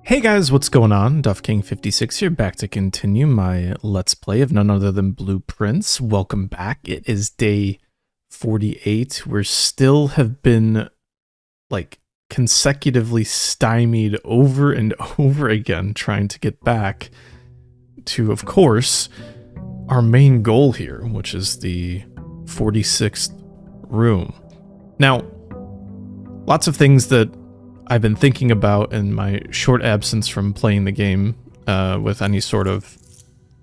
Hey guys, what's going on? DuffKing56 here, back to continue my Let's Play of none other than Blueprints. Welcome back. It is day 48. We still have been, like, consecutively stymied over and over again trying to get back to, of course, our main goal here, which is the 46th room. Now, lots of things that I've been thinking about in my short absence from playing the game with any sort of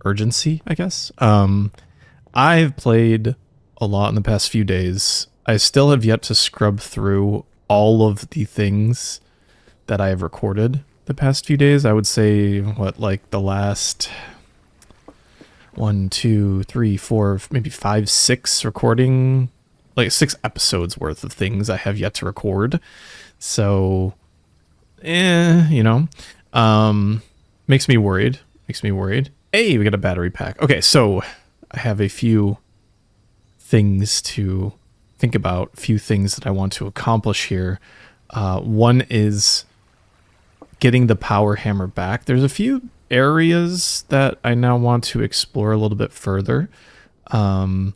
urgency, I guess. I've played a lot in the past few days. I still have yet to scrub through all of the things that I have recorded the past few days. I would say, what, like the last 1, 2, 3, 4, maybe 5, 6 recording, like 6 episodes worth of things I have yet to record. So, you know, makes me worried. Hey, we got a battery pack. Okay, so I have a few things to think about, few things that I want to accomplish here. One is getting the power hammer back. There's a few areas that I now want to explore a little bit further. One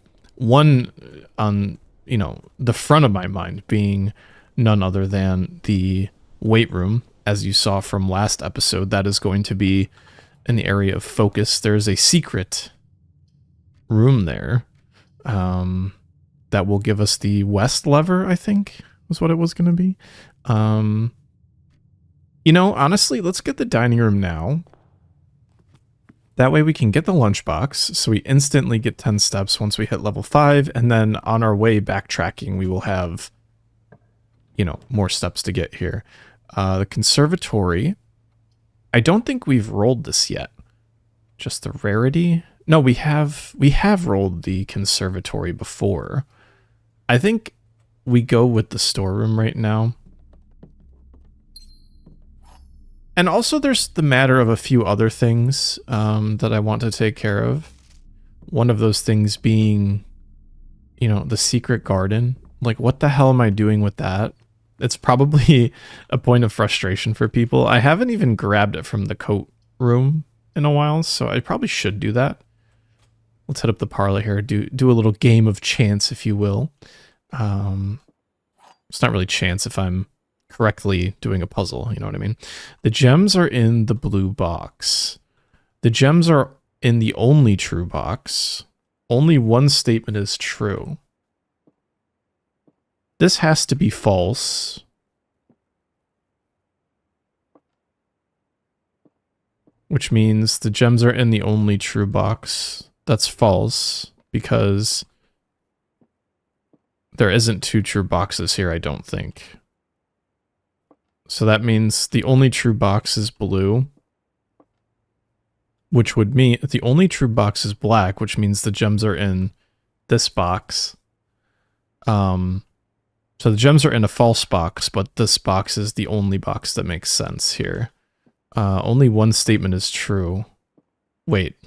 on, you know, the front of my mind being none other than the weight room. As you saw from last episode, that is going to be an area of focus. There's a secret room there that will give us the west lever, I think was what it was going to be. You know, honestly, let's get the dining room now. That way we can get the lunchbox, so we instantly get 10 steps once we hit level 5, and then on our way backtracking, we will have, you know, more steps to get here. The conservatory, I don't think we've rolled this yet. Just the rarity? No, we have rolled the conservatory before. I think we go with the storeroom right now. And also there's the matter of a few other things that I want to take care of. One of those things being, you know, the secret garden. Like, what the hell am I doing with that? It's probably a point of frustration for people. I haven't even grabbed it from the coat room in a while, so I probably should do that. Let's hit up the parlor here, do a little game of chance, if you will. It's not really chance if I'm correctly doing a puzzle, you know what I mean? The gems are in the blue box. The gems are in the only true box. Only one statement is true. This has to be false. Which means the gems are in the only true box. That's false, because there isn't 2 true boxes here, I don't think. So that means the only true box is blue. Which would mean the only true box is black, which means the gems are in this box. So the gems are in a false box, but this box is the only box that makes sense here. Only one statement is true. Wait.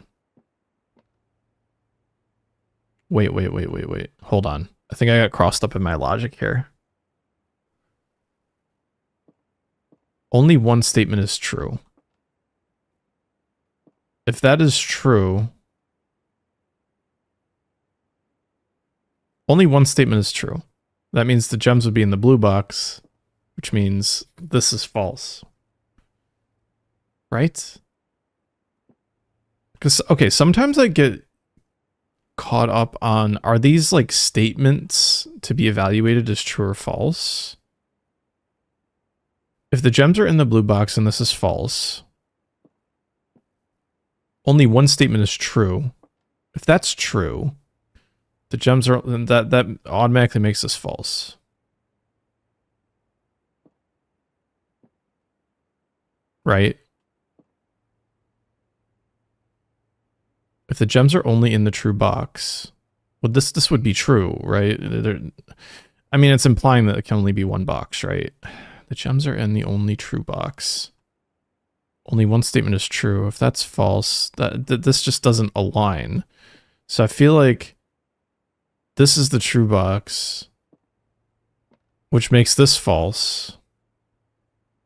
Wait. Hold on. I think I got crossed up in my logic here. Only one statement is true. If that is true, only one statement is true. That means the gems would be in the blue box, which means this is false. Right? Because, okay, sometimes I get caught up on, are these like statements to be evaluated as true or false? If the gems are in the blue box and this is false, only one statement is true. If that's true, the gems are, that automatically makes this false. Right? If the gems are only in the true box, well, this would be true, right? I mean, it's implying that it can only be one box, right? The gems are in the only true box. Only one statement is true. If that's false, this just doesn't align. So I feel like this is the true box, which makes this false,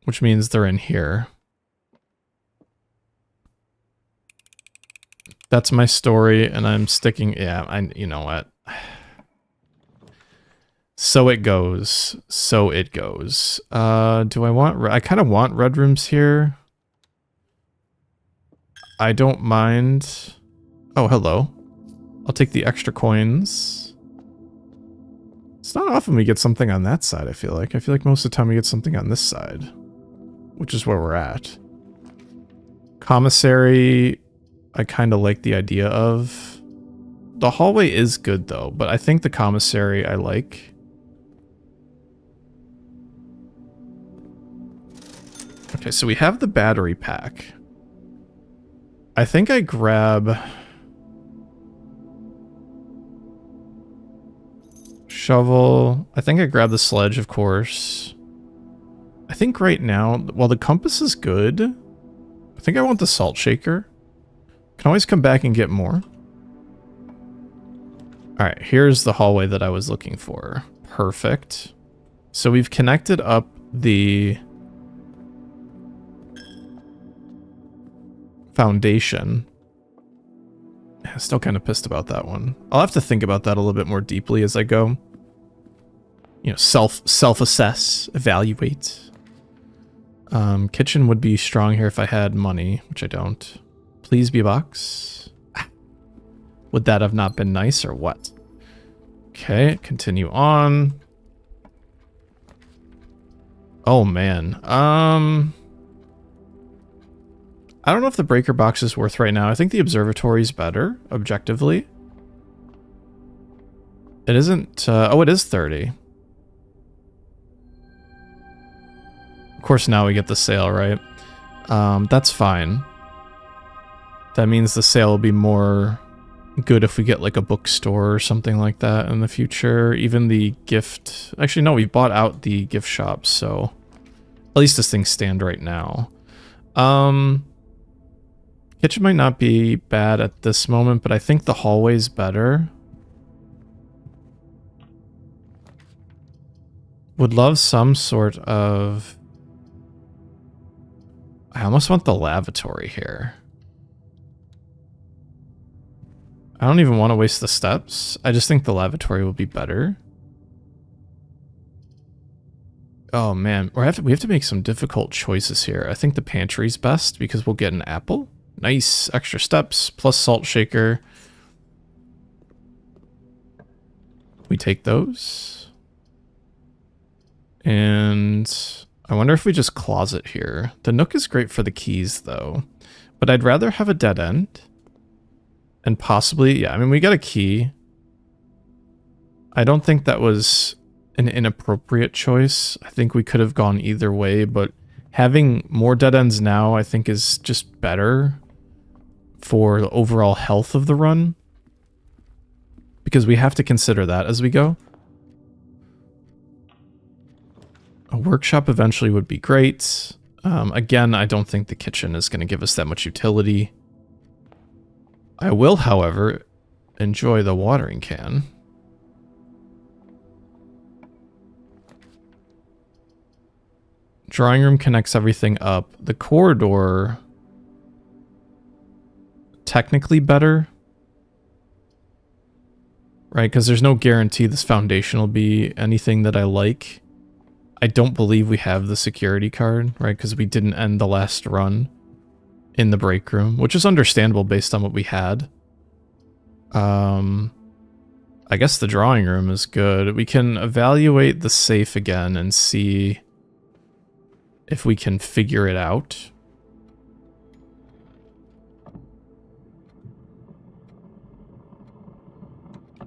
which means they're in here. That's my story, and I'm sticking... Yeah, you know what? So it goes. So it goes. Do I want... I kind of want red rooms here. I don't mind... Oh, hello. I'll take the extra coins. It's not often we get something on that side, I feel like. I feel like most of the time we get something on this side, which is where we're at. Commissary, I kind of like the idea of. The hallway is good, though, but I think the commissary I like. Okay, so we have the battery pack. I think I grab... shovel. I think I grab the sledge, of course. I think right now, while the compass is good, I think I want the salt shaker. Can always come back and get more. Alright, here's the hallway that I was looking for. Perfect. So we've connected up the foundation. I'm still kind of pissed about that one. I'll have to think about that a little bit more deeply as I go. You know, self-assess, evaluate. Kitchen would be strong here if I had money, which I don't. Please be a box. Would that have not been nice or what? Okay, continue on. Oh man. I don't know if the breaker box is worth right now. I think the observatory is better, objectively. It isn't... oh, it is 30. Of course, now we get the sale, right? That's fine. That means the sale will be more good if we get like a bookstore or something like that in the future. Even the gift... Actually, no, we bought out the gift shop, so... At least as things stand right now. Kitchen might not be bad at this moment, but I think the hallway's better. Would love some sort of... I almost want the lavatory here. I don't even want to waste the steps. I just think the lavatory will be better. Oh man, we have to make some difficult choices here. I think the pantry's best because we'll get an apple. Nice, extra steps, plus salt shaker. We take those. And I wonder if we just closet here. The nook is great for the keys though, but I'd rather have a dead end. And possibly, yeah, I mean, we got a key. I don't think that was an inappropriate choice. I think we could have gone either way, but having more dead ends now, I think is just better for the overall health of the run. Because we have to consider that as we go. A workshop eventually would be great. Again, I don't think the kitchen is going to give us that much utility. I will, however, enjoy the watering can. Drawing room connects everything up. The corridor, technically better, right? Because there's no guarantee this foundation will be anything that I like. I don't believe we have the security card, right? Because we didn't end the last run in the break room, which is understandable based on what we had. I guess the drawing room is good. We can evaluate the safe again and see if we can figure it out.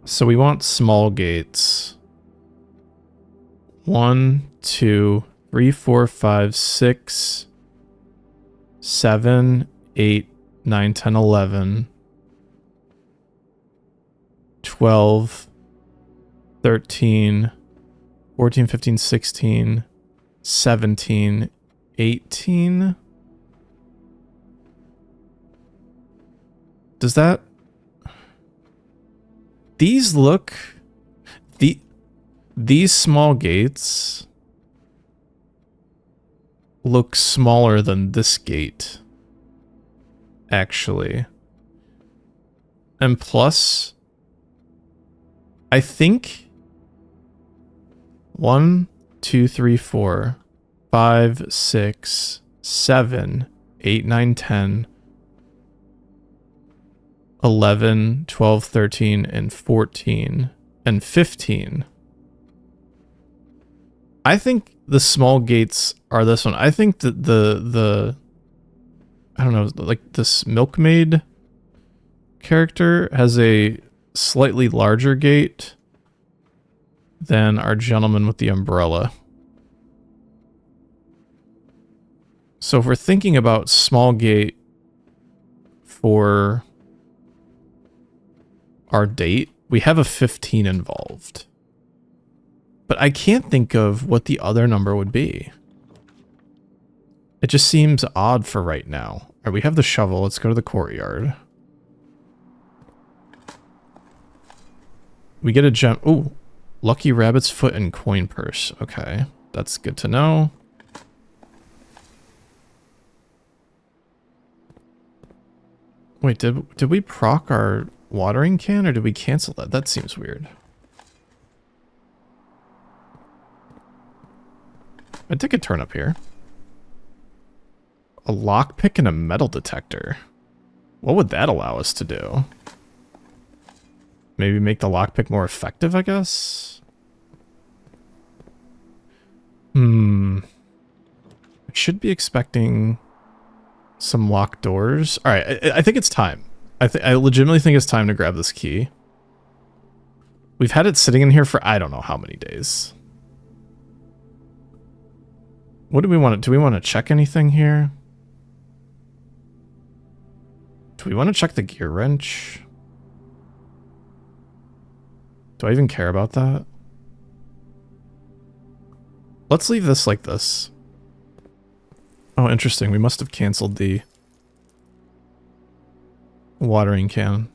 So we want small gates. 1, 2, 3, 4, 5, 6, 7, 8, 9, 10, 11, 12, 13, 14, 15, 16, 17, 18. Does that... These look... These small gates look smaller than this gate, actually. And plus, I think 1, 2, 3, 4, 5, 6, 7, 8, 9, 10, 11, 12, 13, and 14, and 15. I think the small gates are this one. I think that the I don't know, like this milkmaid character has a slightly larger gate than our gentleman with the umbrella. So if we're thinking about small gate for our date, we have a 15 involved. But I can't think of what the other number would be. It just seems odd for right now. All right, we have the shovel. Let's go to the courtyard. We get a gem. Ooh, lucky rabbit's foot and coin purse. Okay, that's good to know. Wait, did we proc our watering can or did we cancel that? That seems weird. I took a turn up here. A lockpick and a metal detector. What would that allow us to do? Maybe make the lockpick more effective, I guess? I should be expecting some locked doors. Alright, I think it's time. I legitimately think it's time to grab this key. We've had it sitting in here for I don't know how many days. What do we want to... Do we want to check anything here? Do we want to check the gear wrench? Do I even care about that? Let's leave this like this. Oh, interesting. We must have canceled the watering can.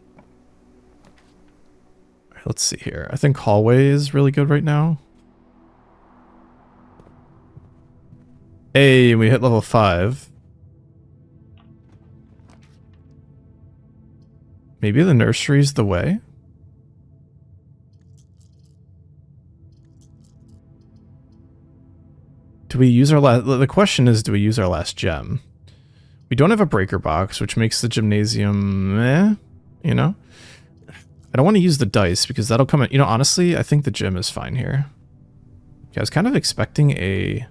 All right, let's see here. I think hallway is really good right now. Hey, we hit level 5. Maybe the nursery's the way? Do we use our last... The question is, do we use our last gem? We don't have a breaker box, which makes the gymnasium you know? I don't want to use the dice because that'll come in... You know, honestly, I think the gym is fine here. Okay, I was kind of expecting a...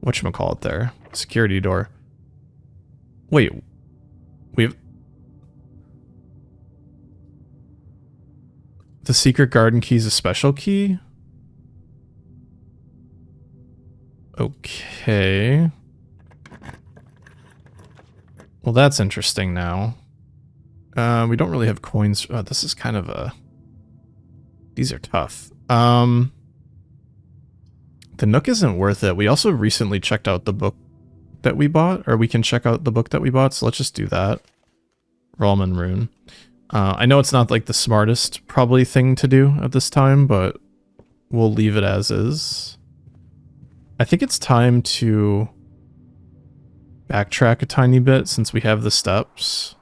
Whatchamacallit there? Security door. Wait. We've... The secret garden key is a special key? Okay. Well, that's interesting now. We don't really have coins. Oh, this is kind of a... These are tough. The Nook isn't worth it. We also recently checked out the book that we bought, or we can check out the book that we bought, so let's just do that. Rallman Rune. I know it's not like the smartest probably thing to do at this time, but we'll leave it as is. I think it's time to backtrack a tiny bit since we have the steps.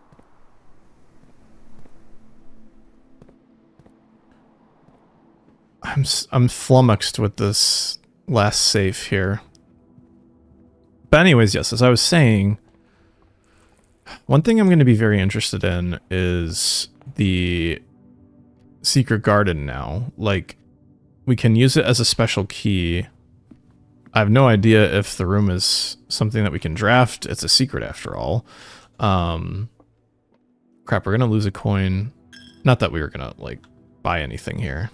I'm flummoxed with this last safe here. But anyways, yes, as I was saying, one thing I'm going to be very interested in is the secret garden now. Like, we can use it as a special key. I have no idea if the room is something that we can draft. It's a secret after all. Crap, we're going to lose a coin. Not that we were going to, like, buy anything here.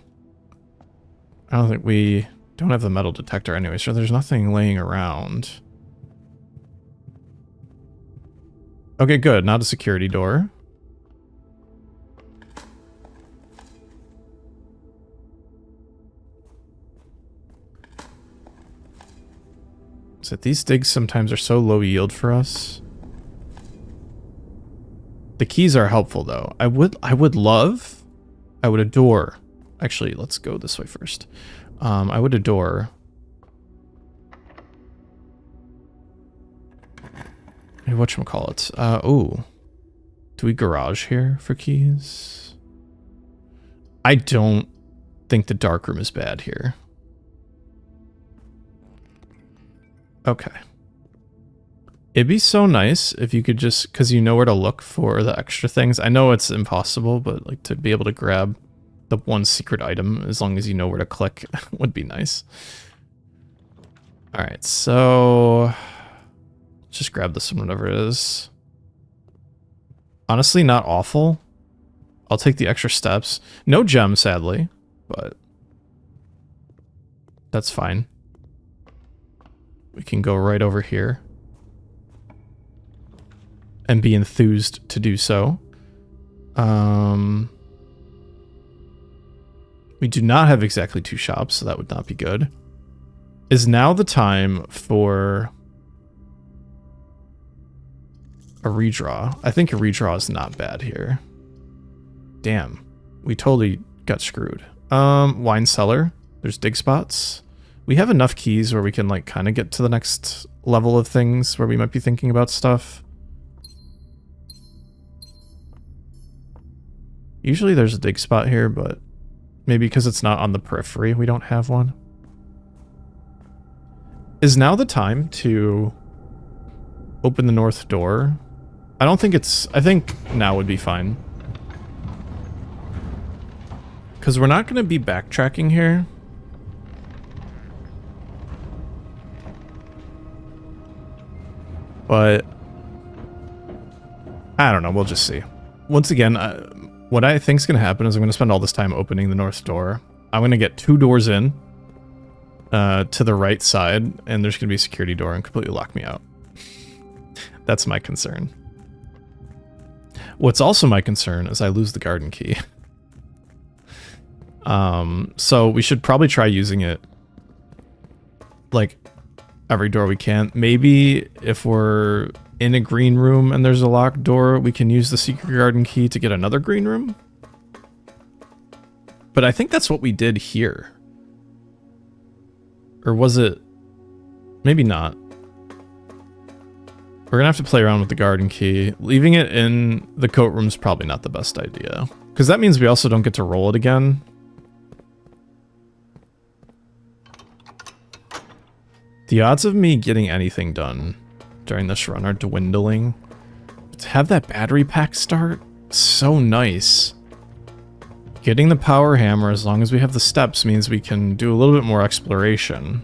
I don't think we don't have the metal detector anyway, so there's nothing laying around. Okay, good. Not a security door. So these digs sometimes are so low yield for us. The keys are helpful though. I would adore. Actually, let's go this way first. I would adore. Whatchamacallit? Ooh. Do we garage here for keys? I don't think the dark room is bad here. Okay. It'd be so nice if you could just, because you know where to look for the extra things. I know it's impossible, but like to be able to grab the one secret item as long as you know where to click would be nice. All right, so just grab this one, whatever it is. Honestly, not awful. I'll take the extra steps. No gem, sadly, but that's fine. We can go right over here and be enthused to do so. We do not have exactly 2 shops, so that would not be good. Is now the time for a redraw? I think a redraw is not bad here. Damn, we totally got screwed. Wine cellar. There's dig spots. We have enough keys where we can like kind of get to the next level of things where we might be thinking about stuff. Usually there's a dig spot here, but maybe because it's not on the periphery, we don't have one. Is now the time to open the north door? I think now would be fine. Because we're not going to be backtracking here. But I don't know, we'll just see. Once again, what I think is going to happen is I'm going to spend all this time opening the north door. I'm going to get 2 doors in to the right side, and there's going to be a security door and completely lock me out. That's my concern. What's also my concern is I lose the garden key. So we should probably try using it like every door we can. Maybe if we're in a green room and there's a locked door, we can use the secret garden key to get another green room. But I think that's what we did here. Or was it? Maybe not. We're gonna have to play around with the garden key. Leaving it in the coat room is probably not the best idea. Because that means we also don't get to roll it again. The odds of me getting anything done during this run are dwindling. To have that battery pack start, so nice. Getting the power hammer, as long as we have the steps, means we can do a little bit more exploration.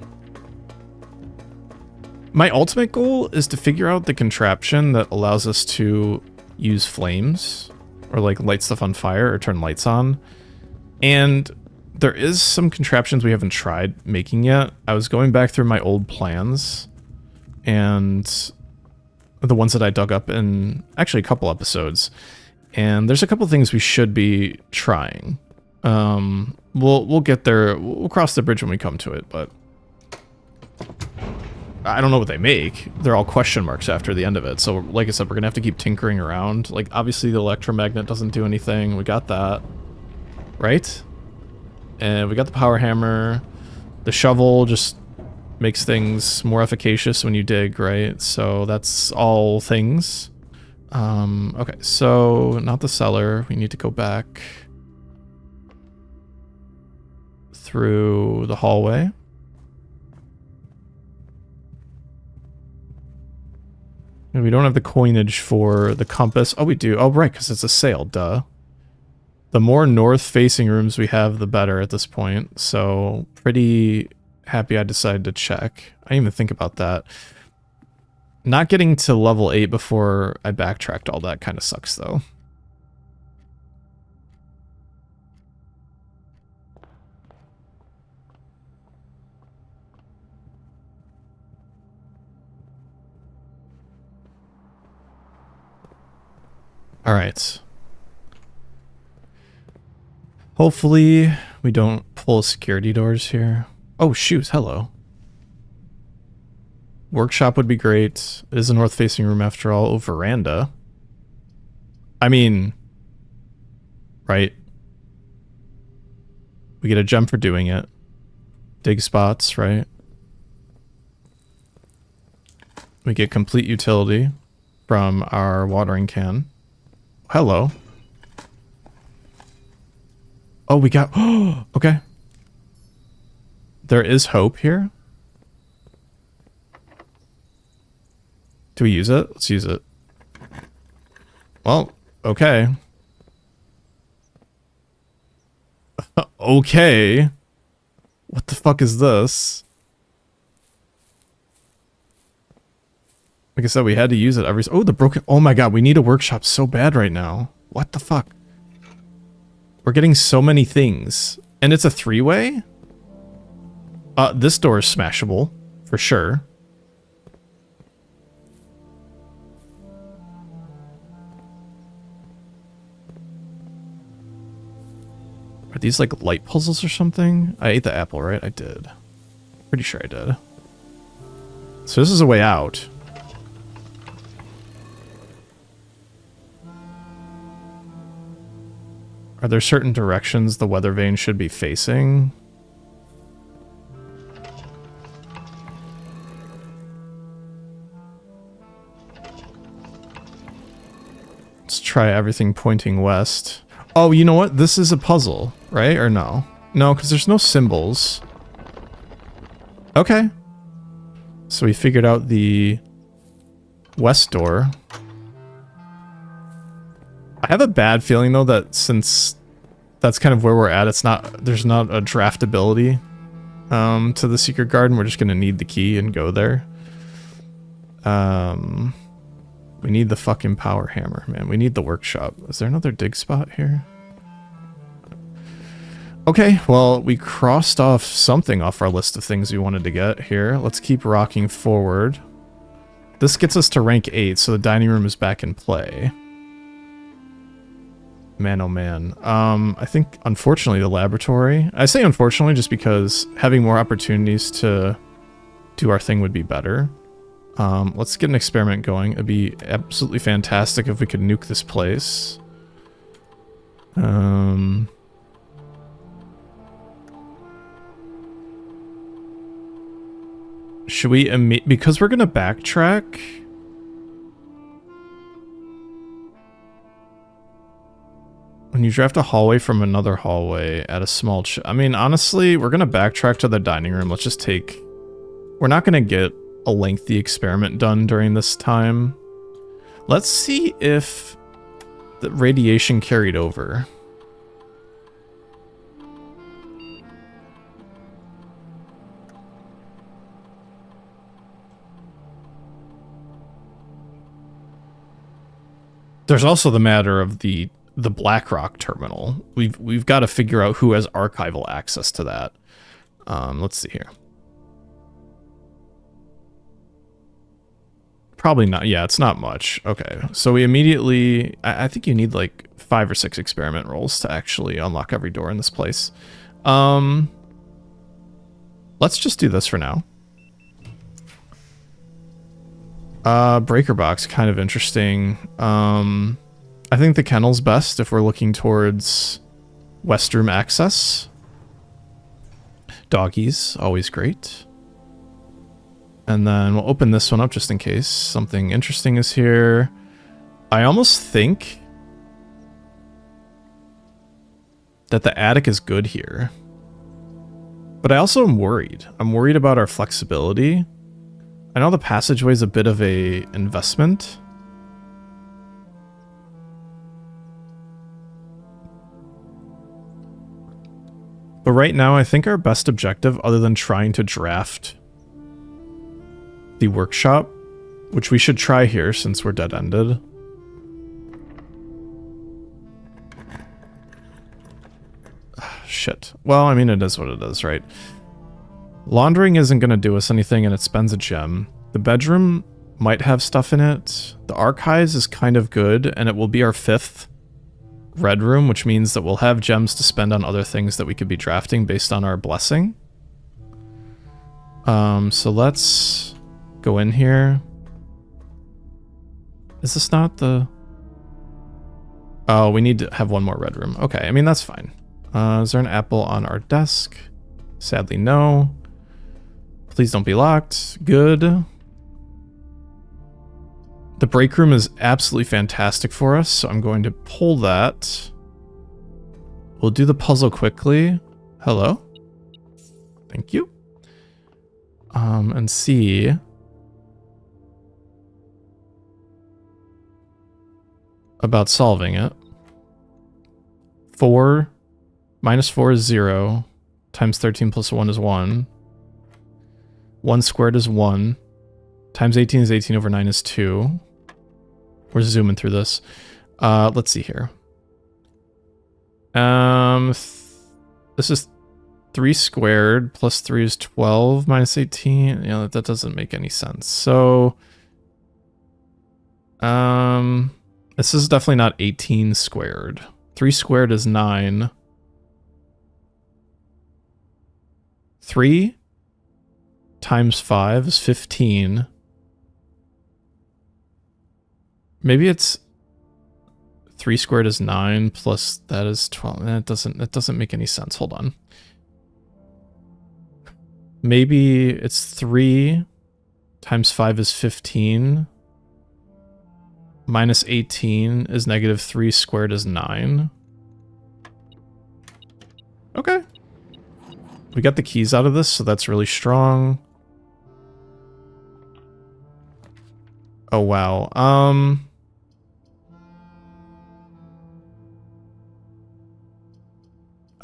My ultimate goal is to figure out the contraption that allows us to use flames, or like light stuff on fire, or turn lights on. And there is some contraptions we haven't tried making yet. I was going back through my old plans, and the ones that I dug up in actually a couple episodes, and there's a couple things we should be trying. We'll get there. We'll cross the bridge when we come to it, but I don't know what they make. They're all question marks after the end of it. So like I said, we're gonna have to keep tinkering around. Like obviously the electromagnet doesn't do anything. We got that, right? And we got the power hammer. The shovel just makes things more efficacious when you dig, right? So that's all things. Okay, so not the cellar. We need to go back through the hallway. And we don't have the coinage for the compass. Oh, we do. Oh, right, because it's a sail, duh. The more north-facing rooms we have, the better at this point. So, pretty happy I decided to check. I didn't even think about that. Not getting to level 8 before I backtracked all that kind of sucks, though. All right. Hopefully we don't pull security doors here. Oh, shoes. Hello. Workshop would be great. It is a north-facing room after all. Oh, veranda. I mean, right? We get a gem for doing it. Dig spots, right? We get complete utility from our watering can. hello. Oh, we got... Oh, okay. There is hope here. Do we use it? Let's use it. Well, okay. Okay. What the fuck is this? Like I said, we had to use it every... Oh, the broken... Oh my god, we need a workshop so bad right now. What the fuck? We're getting so many things. And it's a three-way? This door is smashable. For sure. Are these like light puzzles or something? I ate the apple, right? I did. Pretty sure I did. So this is a way out. Are there certain directions the weather vane should be facing? Let's try everything pointing west. Oh, you know what? This is a puzzle, right? Or no? No, because there's no symbols. Okay. So we figured out the west door. I have a bad feeling though that since that's kind of where we're at, there's not a draftability to the secret garden. We're just gonna need the key and go there. We need the fucking power hammer, man. We need the workshop. Is there another dig spot here? Okay, well, we crossed off something off our list of things we wanted to get here. Let's keep rocking forward. This gets us to rank 8, so the dining room is back in play. Man, oh man. I think, unfortunately, the laboratory... I say unfortunately just because having more opportunities to do our thing would be better. Let's get an experiment going. It'd be absolutely fantastic if we could nuke this place. Should we... Because we're gonna backtrack... When you draft a hallway from another hallway at a small... I mean, honestly, we're gonna backtrack to the dining room. Let's just take... We're not gonna get a lengthy experiment done during this time. Let's see if the radiation carried over. There's also the matter of the BlackRock terminal. We've got to figure out who has archival access to that. Let's see here. Probably not. Yeah, it's not much. Okay, so we immediately... I think you need like 5 or 6 experiment rolls to actually unlock every door in this place. Let's just do this for now. Breaker box, kind of interesting. I think the kennel's best if we're looking towards West Room access. Doggies, always great. And then we'll open this one up just in case something interesting is here. I almost think that the attic is good here. But I also am worried. I'm worried about our flexibility. I know the passageway is a bit of a investment. But right now, I think our best objective, other than trying to draft the workshop, which we should try here since we're dead-ended. Shit. Well, I mean, it is what it is, right? Laundering isn't going to do us anything, and it spends a gem. The bedroom might have stuff in it. The archives is kind of good, and it will be our 5th red room, which means that we'll have gems to spend on other things that we could be drafting based on our blessing. So let's go in here. Is this not the... Oh, we need to have one more red room. Okay, I mean, that's fine. Is there an apple on our desk? Sadly, no. Please don't be locked. Good. The break room is absolutely fantastic for us, so I'm going to pull that. We'll do the puzzle quickly. Hello. Thank you. And see. About solving it. 4 minus 4 is 0. Times 13 plus 1 is 1. 1 squared is 1. Times 18 is 18 over 9 is 2. We're zooming through this. Let's see here. This is 3 squared plus 3 is 12 minus 18. You know, that doesn't make any sense. So, this is definitely not 18 squared. 3 squared is 9. 3 times 5 is 15. Maybe it's 3 squared is 9 plus that is 12. That doesn't make any sense. Hold on. Maybe it's 3 times 5 is 15. Minus 18 is negative 3 squared is 9. Okay. We got the keys out of this, so that's really strong. Oh, wow.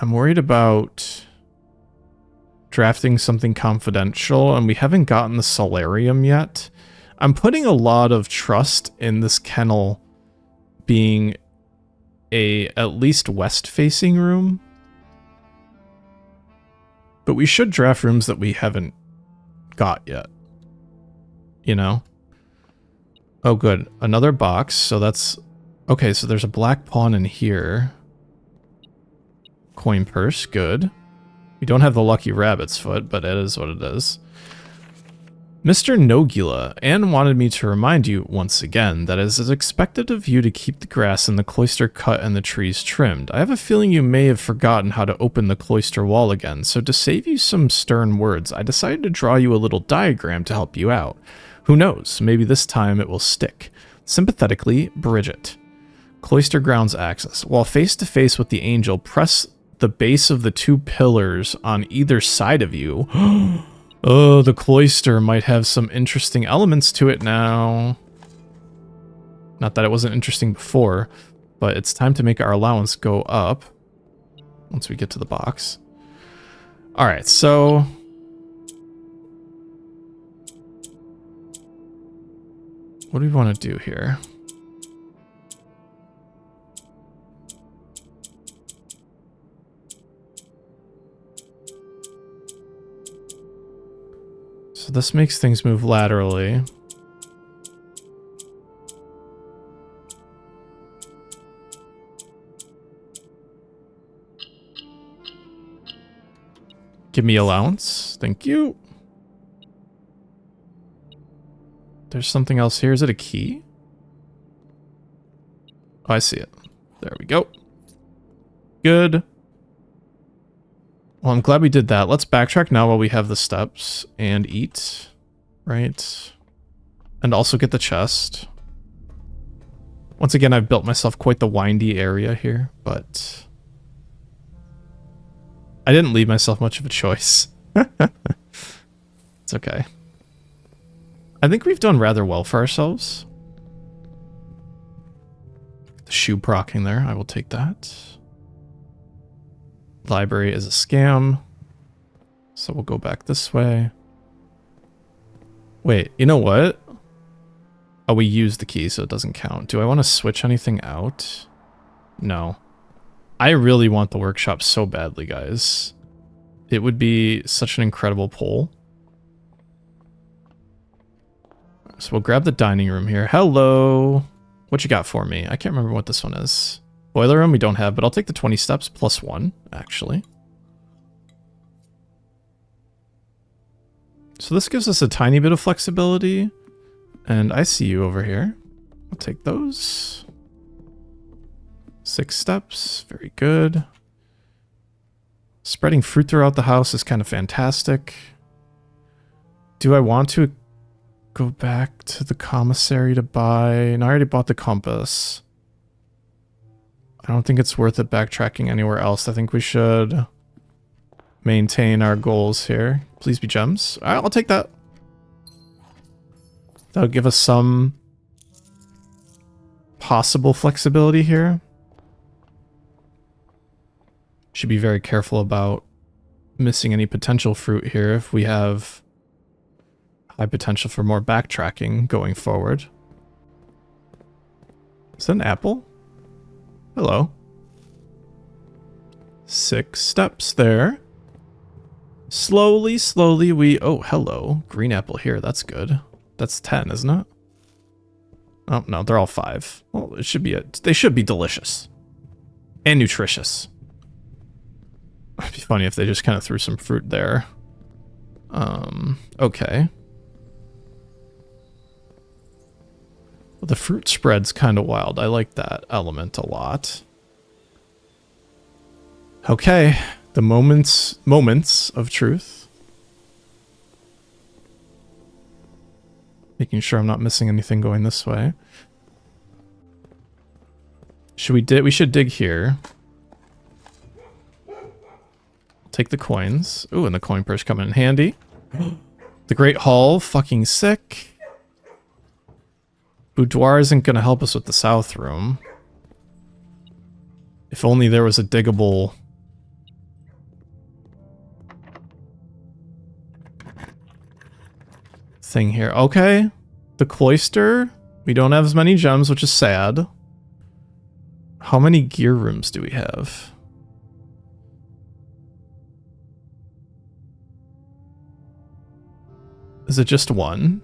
I'm worried about drafting something confidential, and we haven't gotten the solarium yet. I'm putting a lot of trust in this kennel being a at least west-facing room. But we should draft rooms that we haven't got yet. You know? Oh, good. Another box, so that's... Okay, so there's a black pawn in here. Coin purse, good. We don't have the lucky rabbit's foot, but it is what it is. Mr. Nogula, Anne wanted me to remind you once again that it is expected of you to keep the grass in the cloister cut and the trees trimmed. I have a feeling you may have forgotten how to open the cloister wall again, so to save you some stern words, I decided to draw you a little diagram to help you out. Who knows, maybe this time it will stick. Sympathetically, Bridget. Cloister grounds access. While face to face with the angel, press the base of the 2 pillars on either side of you. Oh, the cloister might have some interesting elements to it now. Not that it wasn't interesting before, but it's time to make our allowance go up once we get to the box. Alright, so... what do we want to do here? So this makes things move laterally. Give me allowance. Thank you. There's something else here. Is it a key? Oh, I see it. There we go. Good. Well, I'm glad we did that. Let's backtrack now while we have the steps and eat, right? And also get the chest. Once again, I've built myself quite the windy area here, but I didn't leave myself much of a choice. It's okay. I think we've done rather well for ourselves. The shoe procking there, I will take that. Library is a scam, so we'll go back this way. Wait, you know what? Oh, we used the key, so it doesn't count. Do I want to switch anything out? No. I really want the workshop so badly, guys. It would be such an incredible pull. So we'll grab the dining room here. Hello! What you got for me? I can't remember what this one is. Boiler room we don't have, but I'll take the 20 steps plus 1, actually. So this gives us a tiny bit of flexibility. And I see you over here. I'll take those. 6 steps, very good. Spreading fruit throughout the house is kind of fantastic. Do I want to go back to the commissary to buy... And I already bought the compass. I don't think it's worth it backtracking anywhere else. I think we should maintain our goals here. Please be gems. All right, I'll take that. That'll give us some possible flexibility here. Should be very careful about missing any potential fruit here if we have high potential for more backtracking going forward. Is that an apple? Hello. 6 steps there. Slowly, slowly we... Oh, hello. Green apple here. That's good. That's 10, isn't it? Oh, no, they're all 5. Well, it should be they should be delicious. And nutritious. It'd be funny if they just kind of threw some fruit there. Okay. Well, the fruit spread's kind of wild. I like that element a lot. Okay. The moments of truth. Making sure I'm not missing anything going this way. We should dig here. Take the coins. Ooh, and the coin purse coming in handy. The Great Hall, fucking sick. Boudoir isn't gonna help us with the south room. If only there was a diggable... thing here. Okay. The cloister. We don't have as many gems, which is sad. How many gear rooms do we have? Is it just one?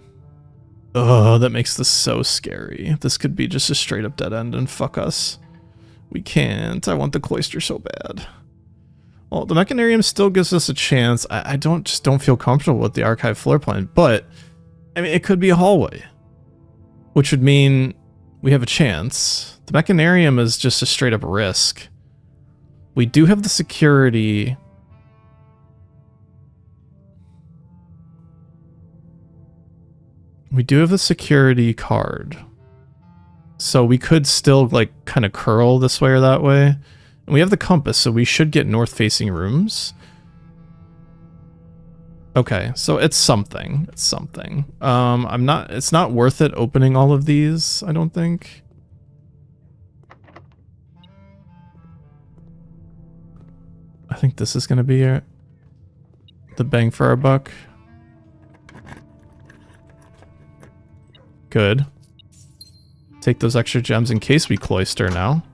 Oh, that makes this so scary. This could be just a straight up dead end and fuck us. We can't. I want the cloister so bad. Well, the mechanarium still gives us a chance. I just don't feel comfortable with the archive floor plan, but I mean, it could be a hallway, which would mean we have a chance. The mechanarium is just a straight up risk. We do have the security. We do have the security card. So we could still like kind of curl this way or that way. And we have the compass, so we should get north facing rooms. Okay, so it's something. It's something. It's not worth it opening all of these, I don't think. I think this is gonna be the bang for our buck. Good. Take those extra gems in case we cloister now.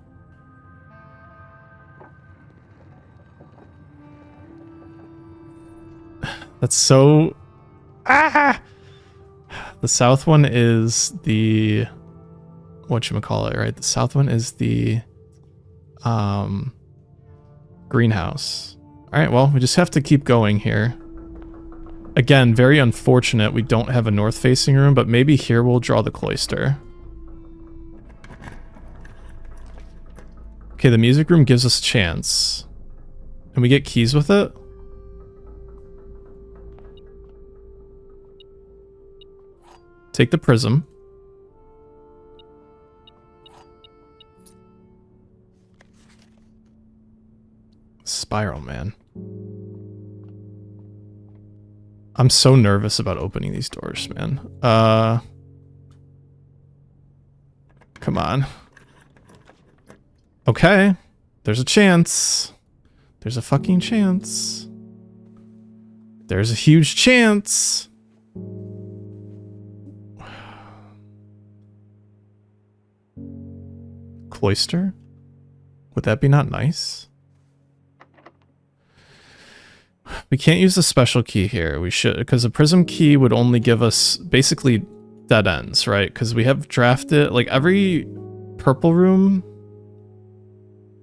That's so... Ah! The south one is the... Whatchamacallit, right? The south one is the... greenhouse. Alright, well, we just have to keep going here. Again, very unfortunate we don't have a north-facing room, but maybe here we'll draw the cloister. Okay, the music room gives us a chance. And we get keys with it? Take the prism. Spiral, man. I'm so nervous about opening these doors, man. Come on. Okay. There's a chance. There's a fucking chance. There's a huge chance. Cloister? Would that be not nice? We can't use the special key here. We should, because the prism key would only give us basically dead ends, right? Because we have drafted, like every purple room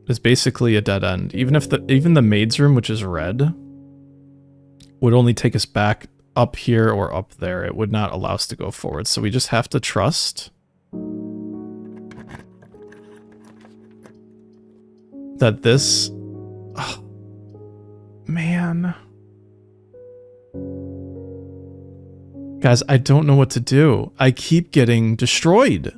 is basically a dead end. Even the maid's room, which is red, would only take us back up here or up there. It would not allow us to go forward. So we just have to trust that this... Oh, man. Guys, I don't know what to do. I keep getting destroyed.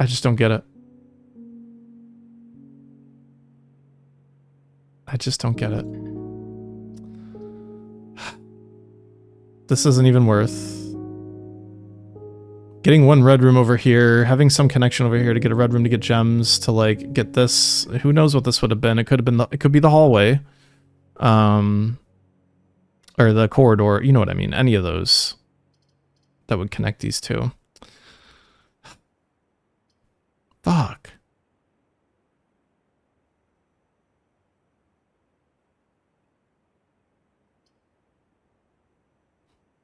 I just don't get it. I just don't get it. This isn't even worth getting one red room over here, having some connection over here to get a red room to get gems to like get this. Who knows what this would have been? It could have been. It could be the hallway, or the corridor. You know what I mean? Any of those that would connect these two. Fuck.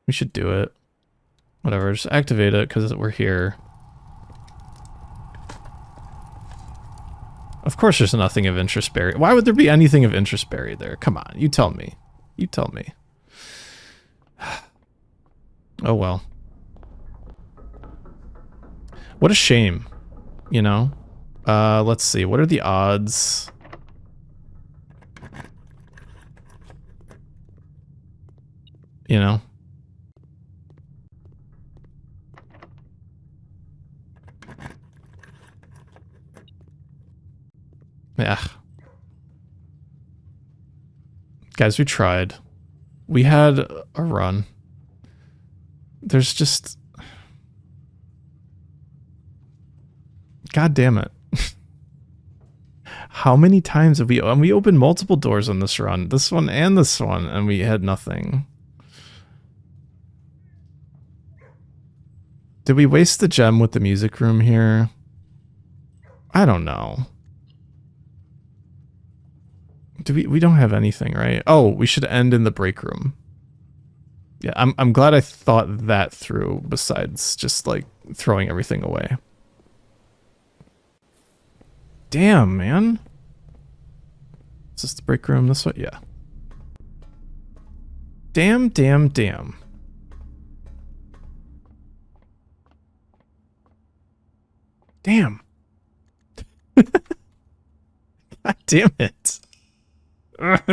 We should do it. Whatever, just activate it because we're here. Of course there's nothing of interest buried. Why would there be anything of interest buried there? Come on, you tell me. You tell me. Oh well. What a shame, you know? Let's see, what are the odds? You know? Yeah. Guys, we tried. We had a run. There's just... God damn it. How many times have we... And we opened multiple doors on this run. This one, and we had nothing. Did we waste the gem with the music room here? I don't know. We don't have anything, right? Oh, we should end in the break room. Yeah, I'm glad I thought that through besides just like throwing everything away. Damn, man. Is this the break room this way? Yeah. Damn, damn, damn. Damn. God damn it. I'm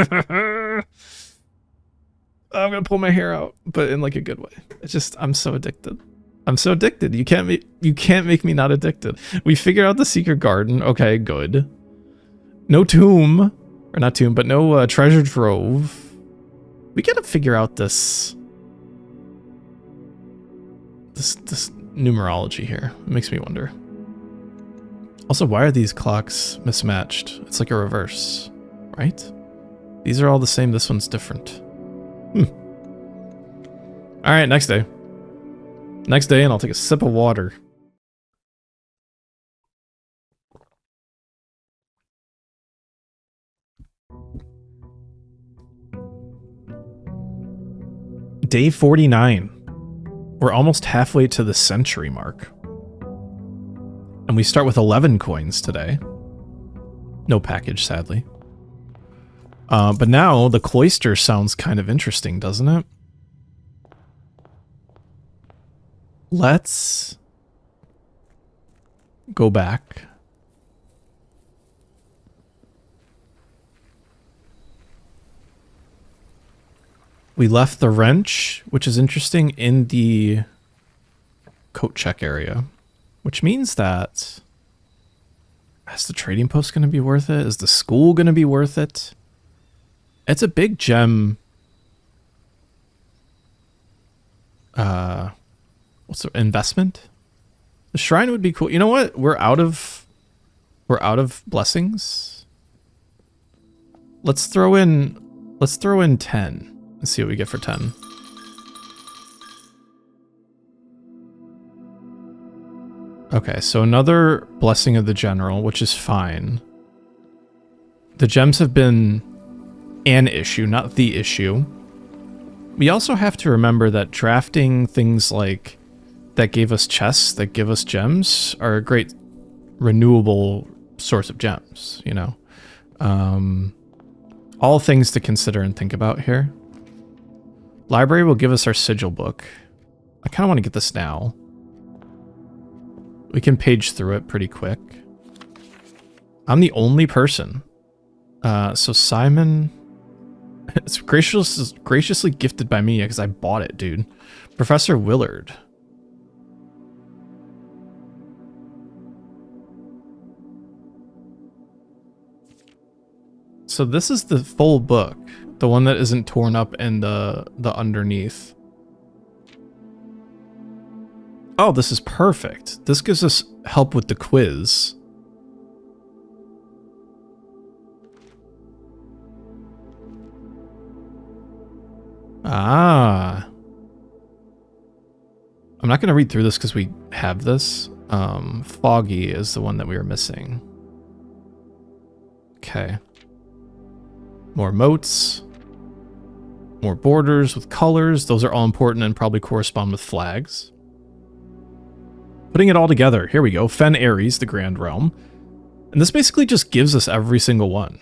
gonna pull my hair out, but in like a good way. It's just I'm so addicted. I'm so addicted. You can't make me not addicted. We figured out the secret garden. Okay, good. No tomb, or not tomb, but no treasure trove. We gotta figure out this numerology here. It makes me wonder. Also, why are these clocks mismatched? It's like a reverse, right? These are all the same. This one's different. All right, next day. Next day, and I'll take a sip of water. Day 49. We're almost halfway to the century mark. And we start with 11 coins today. No package, sadly. But now the cloister sounds kind of interesting, doesn't it? Let's go back. We left the wrench, which is interesting, in the coat check area, which means that is the trading post going to be worth it? Is the school going to be worth it? It's a big gem. What's the investment? The shrine would be cool. You know what? We're out of blessings. Let's throw in 10. Let's see what we get for 10. Okay, so another blessing of the general, which is fine. The gems have been an issue, not the issue. We also have to remember that drafting things like that gave us chests, that give us gems, are a great renewable source of gems, you know? All things to consider and think about here. Library will give us our sigil book. I kind of want to get this now. We can page through it pretty quick. I'm the only person. So Simon... It's graciously gifted by me because I bought it, dude. Professor Willard. So this is the full book. The one that isn't torn up in the underneath. Oh, this is perfect. This gives us help with the quiz. Ah. I'm not going to read through this because we have this. Foggy is the one that we were missing. Okay. More moats. More borders with colors. Those are all important and probably correspond with flags. Putting it all together. Here we go. Fen Ares, the Grand Realm. And this basically just gives us every single one.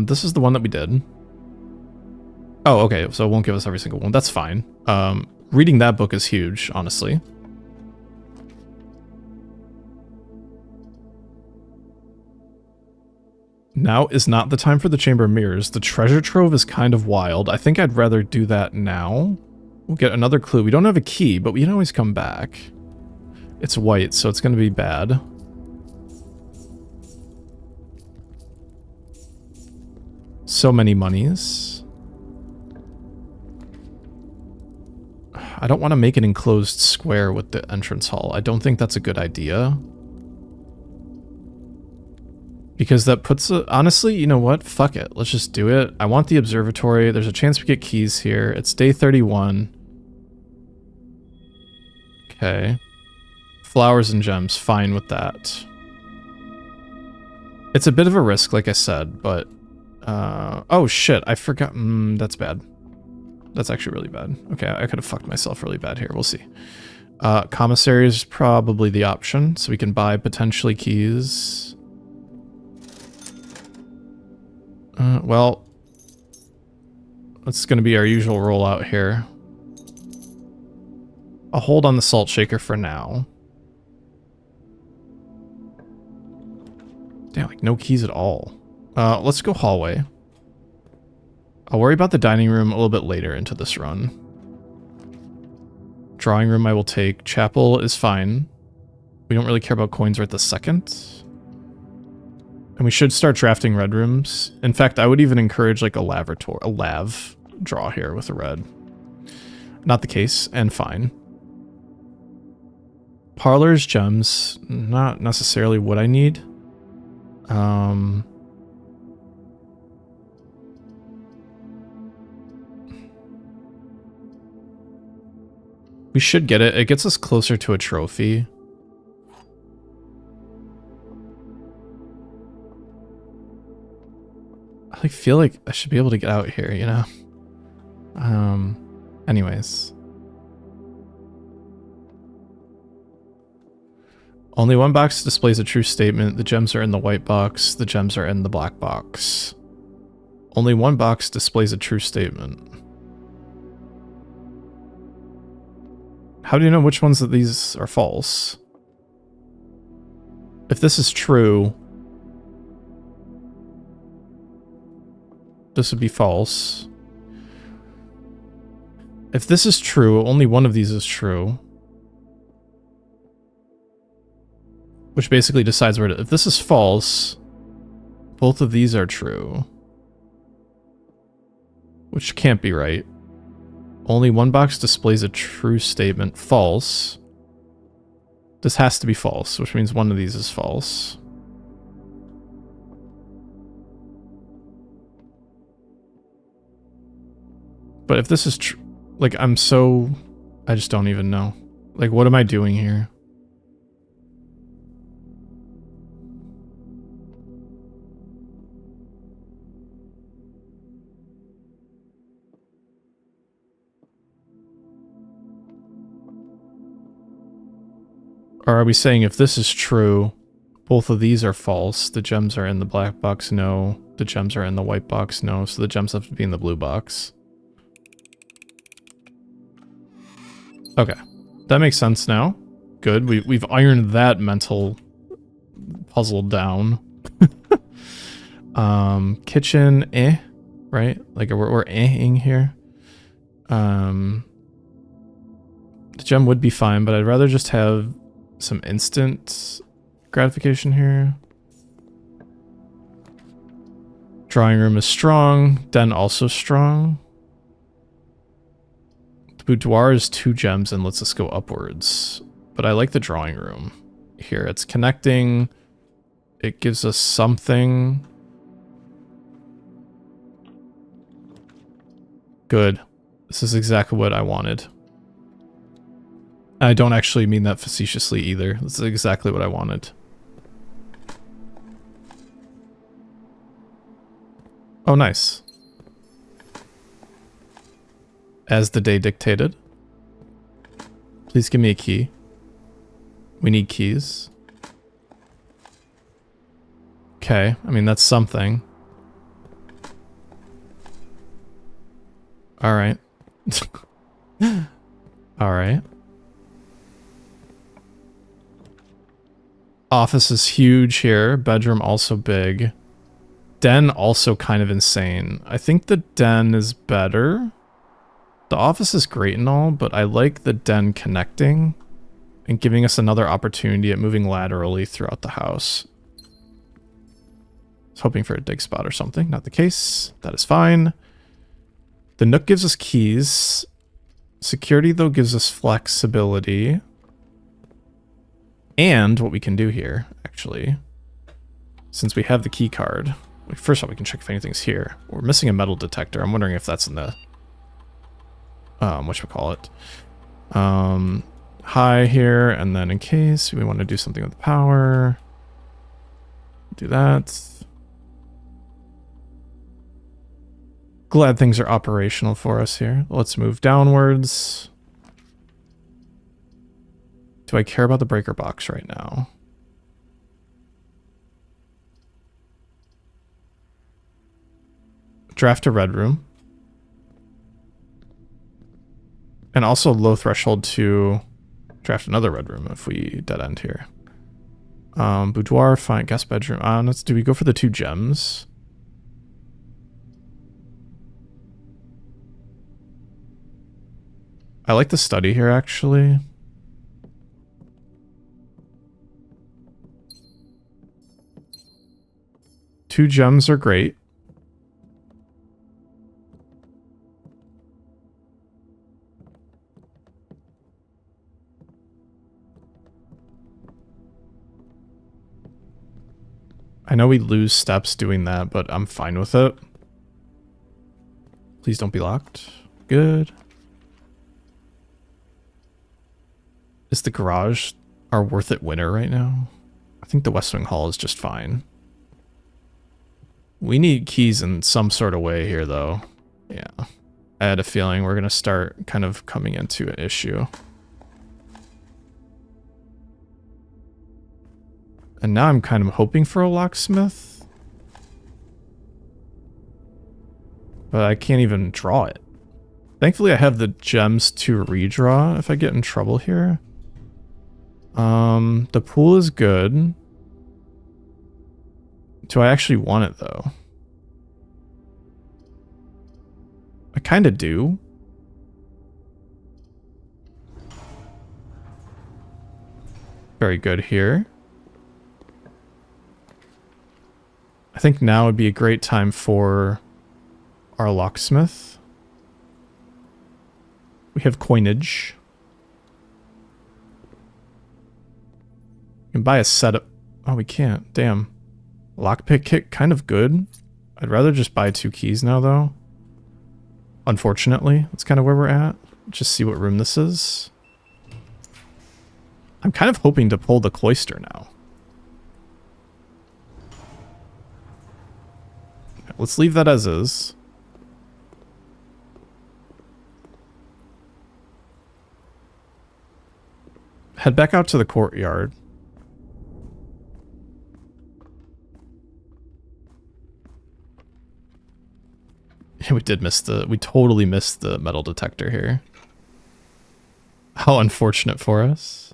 This is the one that we did. Oh, okay, so it won't give us every single one. That's fine. Reading that book is huge, honestly. Now is not the time for the Chamber of Mirrors. The treasure trove is kind of wild. I think I'd rather do that now. We'll get another clue. We don't have a key, but we can always come back. It's white, so it's going to be bad. So many monies. I don't want to make an enclosed square with the entrance hall. I don't think that's a good idea. Because that puts it... Honestly, you know what? Fuck it. Let's just do it. I want the observatory. There's a chance we get keys here. It's day 31. Okay. Flowers and gems. Fine with that. It's a bit of a risk, like I said, but... oh, shit. I forgot... that's bad. That's actually really bad. Okay, I could have fucked myself really bad here. We'll see. Commissary is probably the option, so we can buy potentially keys. Well, that's going to be our usual rollout here. I'll hold on the salt shaker for now. Damn, like no keys at all. Let's go hallway. I'll worry about the dining room a little bit later into this run. Drawing room I will take. Chapel is fine. We don't really care about coins right this second. And we should start drafting red rooms. In fact, I would even encourage like a lav draw here with a red. Not the case, and fine. Parlors, gems, not necessarily what I need. We should get it. It gets us closer to a trophy. I feel like I should be able to get out here, you know? Anyways. Only one box displays a true statement. The gems are in the white box. The gems are in the black box. Only one box displays a true statement. How do you know which ones of these are false? If this is true, this would be false. If this is true, only one of these is true. Which basically decides where to... If this is false, both of these are true. Which can't be right. Only one box displays a true statement. False. This has to be false, which means one of these is false. But if this is true... Like, I just don't even know. Like, what am I doing here? Or are we saying if this is true, both of these are false, the gems are in the black box, no. The gems are in the white box, no. So the gems have to be in the blue box. Okay. That makes sense now. Good. We've ironed that mental puzzle down. Kitchen, right? Like we're eh-ing here. The gem would be fine, but I'd rather just have some instant gratification here. Drawing room is strong. Den also strong. The boudoir is 2 gems and lets us go upwards. But I like the drawing room here. It's connecting. It gives us something. Good. This is exactly what I wanted. I don't actually mean that facetiously either. This is exactly what I wanted. Oh, nice. As the day dictated. Please give me a key. We need keys. Okay, I mean, that's something. Alright. Alright. Office is huge here. Bedroom also big. Den also kind of insane. I think the den is better. The office is great and all, but I like the den connecting and giving us another opportunity at moving laterally throughout the house. I was hoping for a dig spot or something. Not the case. That is fine. The nook gives us keys. Security, though, gives us flexibility. And what we can do here, actually, since we have the key card, first off, we can check if anything's here. We're missing a metal detector. I'm wondering if that's in the, whatchamacallit. High here, and then in case we want to do something with the power, do that. Glad things are operational for us here. Let's move downwards. Do I care about the breaker box right now? Draft a red room. And also low threshold to draft another red room if we dead end here. Boudoir, fine. Guest bedroom. Do we go for the 2 gems? I like the study here, actually. Two gems are great. I know we lose steps doing that, but I'm fine with it. Please don't be locked. Good. Is the garage our worth it winner right now? I think the West Wing Hall is just fine. We need keys in some sort of way here, though. Yeah. I had a feeling we're going to start kind of coming into an issue. And now I'm kind of hoping for a locksmith. But I can't even draw it. Thankfully, I have the gems to redraw if I get in trouble here. The pool is good. Do I actually want it, though? I kind of do. Very good here. I think now would be a great time for our locksmith. We have coinage. We can buy a setup. Oh, we can't. Damn. Lockpick kit, kind of good. I'd rather just buy 2 keys now, though. Unfortunately, that's kind of where we're at. Just see what room this is. I'm kind of hoping to pull the cloister now. Let's leave that as is. Head back out to the courtyard. Yeah, we totally missed the metal detector here. How unfortunate for us.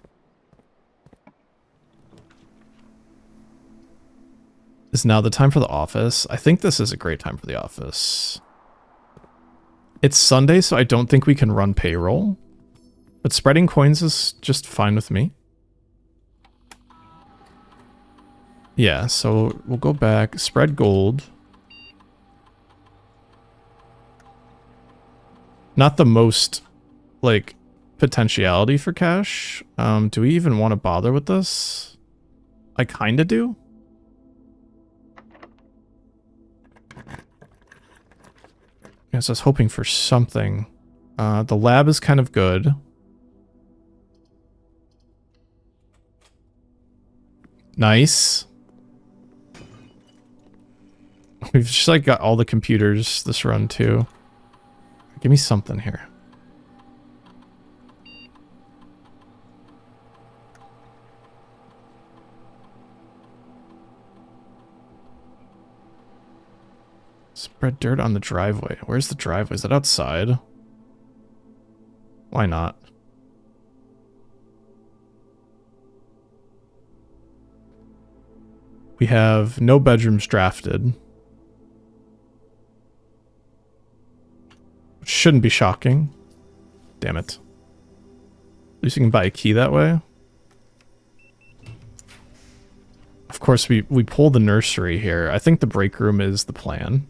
Is now the time for the office? I think this is a great time for the office. It's Sunday, so I don't think we can run payroll. But spreading coins is just fine with me. Yeah, so we'll go back, spread gold. Not the most, like, potentiality for cash. Do we even want to bother with this? I kind of do. Yes, I was hoping for something. The lab is kind of good. Nice. We've just like got all the computers this run too. Give me something here. Spread dirt on the driveway. Where's the driveway? Is it outside? Why not? We have no bedrooms drafted. Which shouldn't be shocking. Damn it. At least you can buy a key that way. Of course, we pull the nursery here. I think the break room is the plan.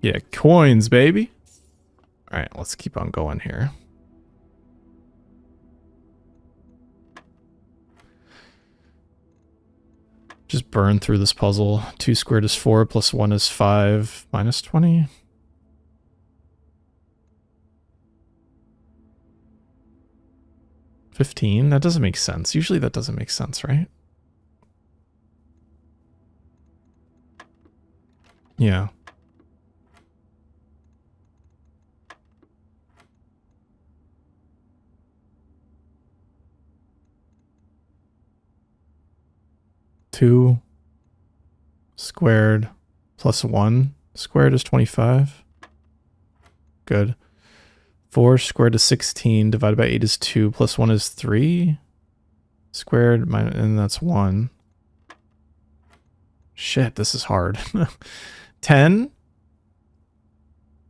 Yeah, coins, baby. All right, let's keep on going here. Just burn through this puzzle. 2 squared is 4, plus 1 is 5, minus 20. $15? That doesn't make sense. Usually that doesn't make sense, right? Yeah. Two squared plus 1 squared is 25. Good. 4 squared is 16, divided by 8 is 2, plus 1 is 3. Squared, and that's 1. Shit, this is hard. 10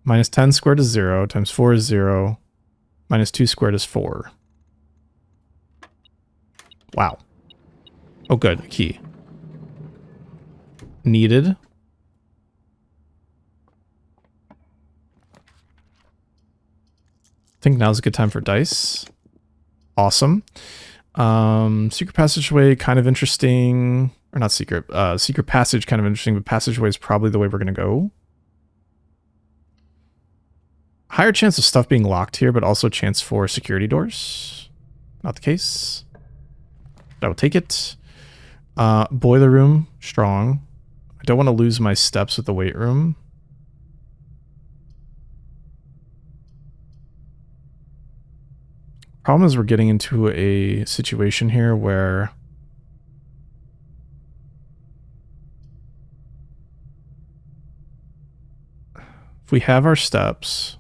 minus 10 squared is 0, times 4 is 0, minus 2 squared is 4. Wow. Oh good, a key. Needed. I think now's a good time for dice. Awesome. Secret passageway, kind of interesting. Or not secret. Secret passage, kind of interesting, but passageway is probably the way we're going to go. Higher chance of stuff being locked here, but also chance for security doors. Not the case. But I will take it. Boiler room, strong. I don't want to lose my steps with the weight room. Problem is we're getting into a situation here where if we have our steps,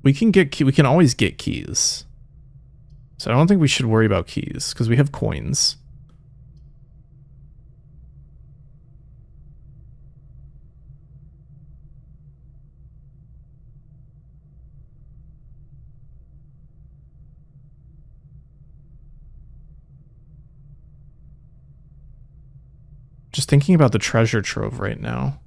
we can always get keys. So I don't think we should worry about keys because we have coins. Just thinking about the treasure trove right now.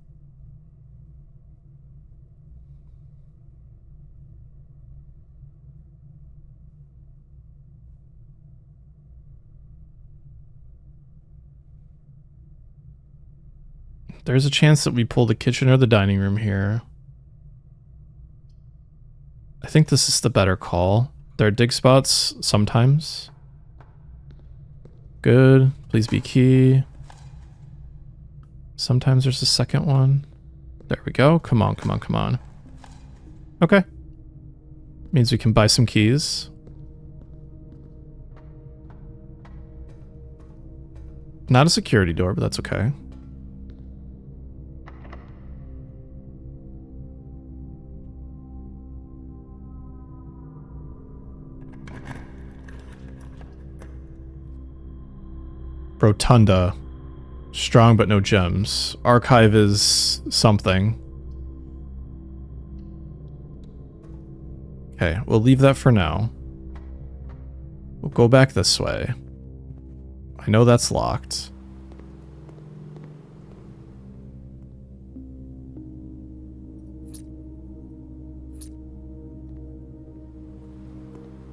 There's a chance that we pull the kitchen or the dining room here. I think this is the better call. There are dig spots sometimes. Good. Please be key. Sometimes there's a second one. There we go. Come on, come on, come on. Okay. Means we can buy some keys. Not a security door, but that's okay. Rotunda. Strong but no gems. Archive is something. Okay, we'll leave that for now. We'll go back this way. I know that's locked.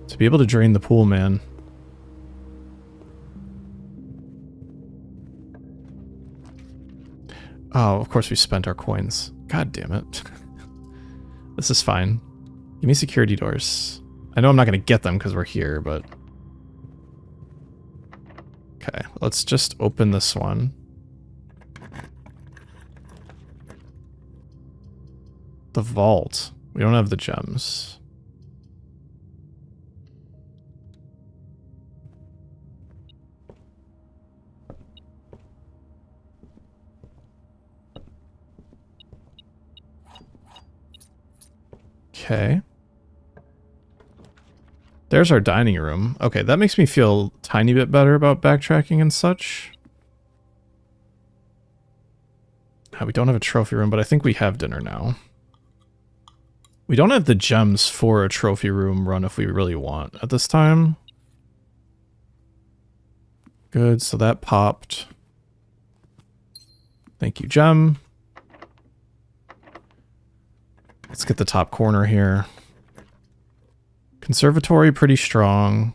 To be able to drain the pool, man. Oh, of course we spent our coins. God damn it. This is fine. Give me security doors. I know I'm not going to get them because we're here, but... Okay, let's just open this one. The vault. We don't have the gems. Okay. There's our dining room. Okay, that makes me feel a tiny bit better about backtracking and such. We don't have a trophy room, but I think we have dinner now. We don't have the gems for a trophy room run if we really want at this time. Good, so that popped. Thank you, gem. Let's get the top corner here. Conservatory, pretty strong.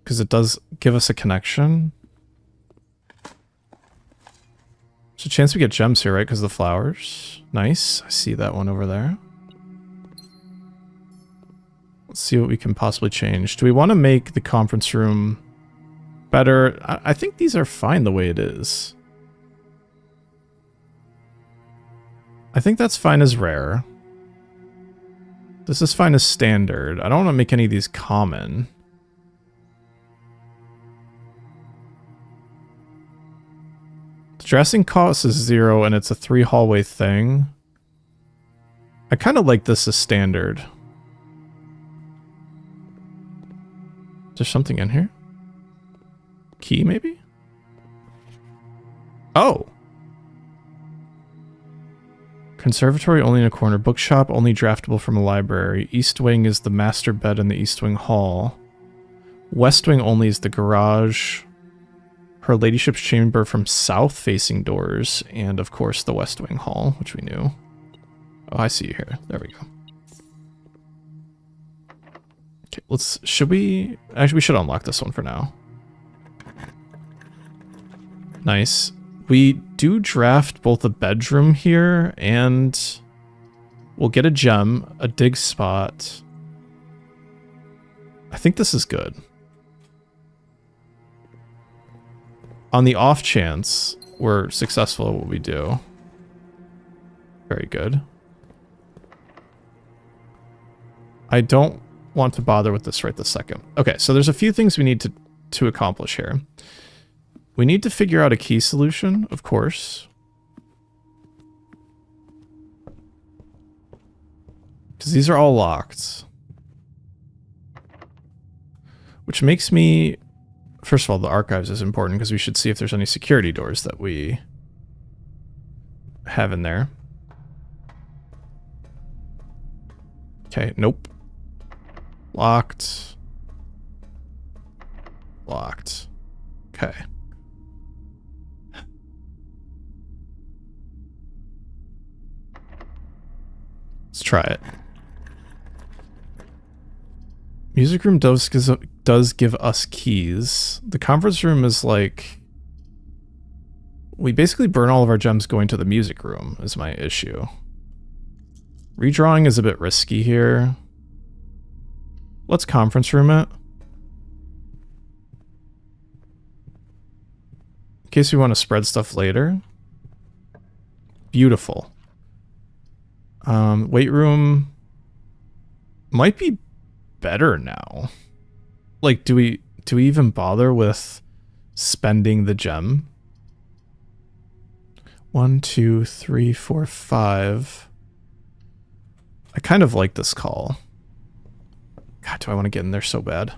Because it does give us a connection. There's a chance we get gems here, right? Because of the flowers. Nice. I see that one over there. Let's see what we can possibly change. Do we want to make the conference room better? I think these are fine the way it is. I think that's fine as rare. This is fine as standard. I don't want to make any of these common. The dressing cost is 0 and it's a 3 hallway thing. I kind of like this as standard. Is there something in here? Key, maybe? Oh! Conservatory only in a corner. Bookshop only draftable from a library. East wing is the master bed in the East wing hall. West wing only is the garage. Her ladyship's chamber from south facing doors. And of course the west wing hall, which we knew. Oh, I see you here. There we go. Okay, should we... Actually, we should unlock this one for now. Nice. We do draft both a bedroom here and we'll get a gem, a dig spot. I think this is good. On the off chance we're successful at what we do. Very good. I don't want to bother with this right this second. Okay, so there's a few things we need to accomplish here. We need to figure out a key solution, of course. Because these are all locked. Which makes me... First of all, the archives is important because we should see if there's any security doors that we have in there. Okay, nope. Locked. Locked. Okay. Let's try it. Music room does give us keys. The conference room is like... We basically burn all of our gems going to the music room is my issue. Redrawing is a bit risky here. Let's conference room it. In case we want to spread stuff later. Beautiful. Weight room might be better now. Like, do we do we even bother with spending the gem? 1, 2, 3, 4, 5. I kind of like this call. God, do I want to get in there so bad?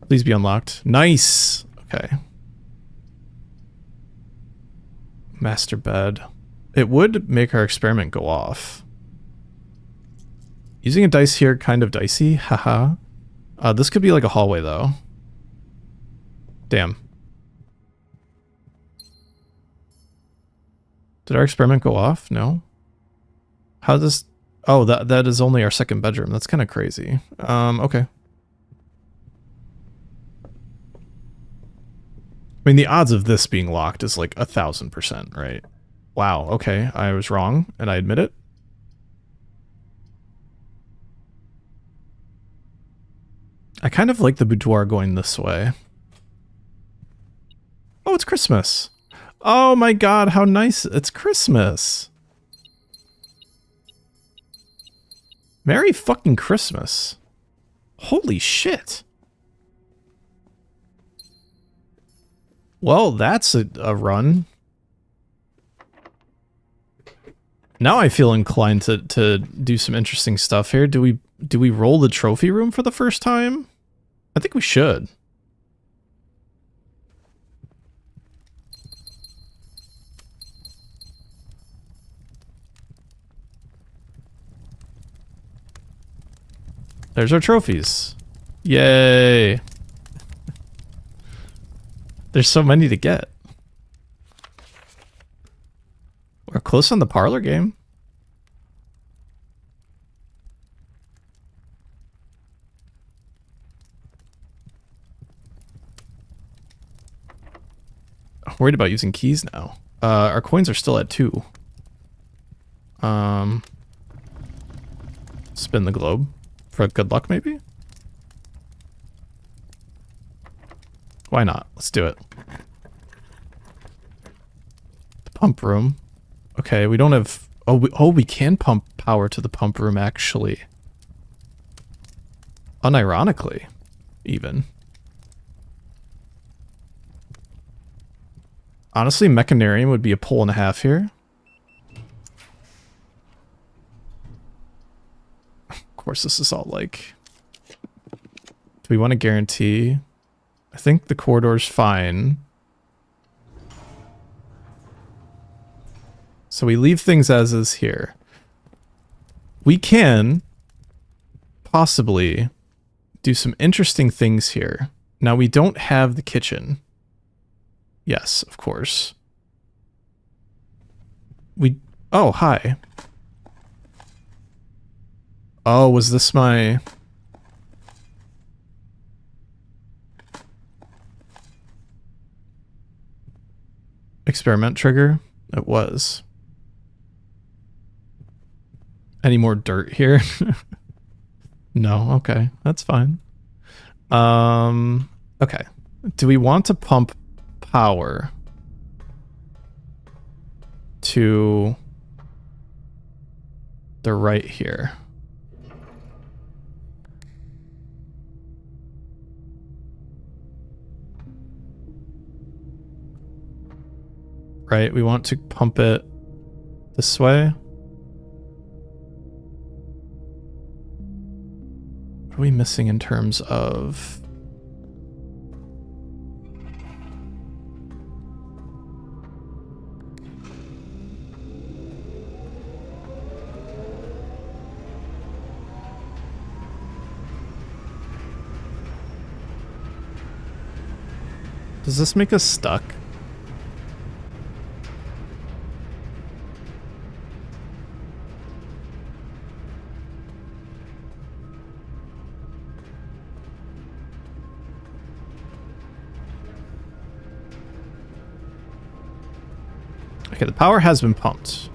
Please be unlocked. Nice! Okay. Master bed. It would make our experiment go off. Using a dice here, kind of dicey. Haha. This could be like a hallway, though. Damn. Did our experiment go off? No. How does... Oh, that is only our second bedroom. That's kind of crazy. Okay. I mean, the odds of this being locked is like 1,000%, right? Wow, okay. I was wrong, and I admit it. I kind of like the boudoir going this way. Oh, it's Christmas. Oh my god, how nice. It's Christmas. Merry fucking Christmas. Holy shit. Well, that's a run. Now I feel inclined to do some interesting stuff here. Do we roll the trophy room for the first time? I think we should. There's our trophies. Yay. There's so many to get. We're close on the parlor game. I'm worried about using keys now. Our coins are still at 2. Spin the globe. For good luck, maybe? Why not? Let's do it. The pump room. Okay, we don't have... Oh, we can pump power to the pump room, actually. Unironically, even. Honestly, Mechanarium would be a pull and a half here. Of course, this is all like... Do we want to guarantee? I think the corridor's fine. So we leave things as is here. We can possibly do some interesting things here. Now, we don't have the kitchen. Yes, of course. Oh, hi. Oh, was this my... experiment trigger? It was. Any more dirt here? No, okay. That's fine. Okay. Do we want to pump power to the right here? Right, we want to pump it this way. What are we missing in terms of... Does this make us stuck? Okay, the power has been pumped.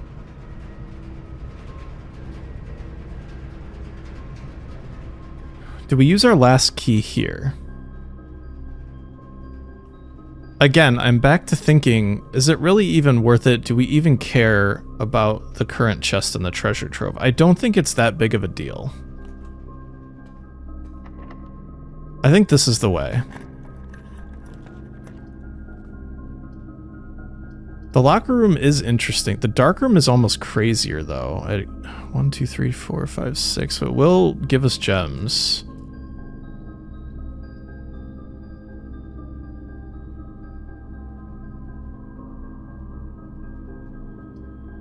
Do we use our last key here? Again, I'm back to thinking, is it really even worth it? Do we even care about the current chest and the treasure trove? I don't think it's that big of a deal. I think this is the way. The locker room is interesting. The dark room is almost crazier, though. 1, 2, 3, 4, 5, 6. So it will give us gems.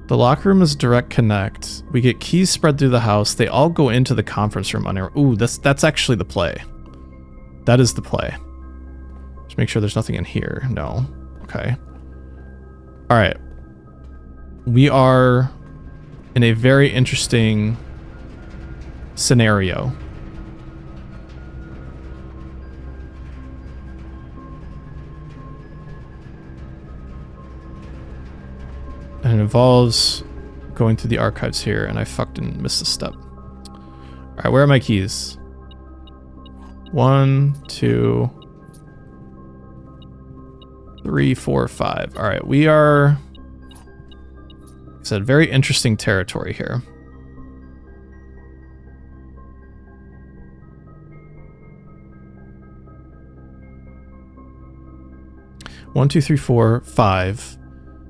The locker room is direct connect. We get keys spread through the house. They all go into the conference room under. Ooh, that's actually the play. That is the play. Just make sure there's nothing in here. No. Okay. All right. We are in a very interesting scenario. And it involves going through the archives here, and I fucking missed a step. All right, where are my keys? 1, 2, 3, 4, 5. All right, we are, like I said, very interesting territory here. One, 2, 3, 4, 5,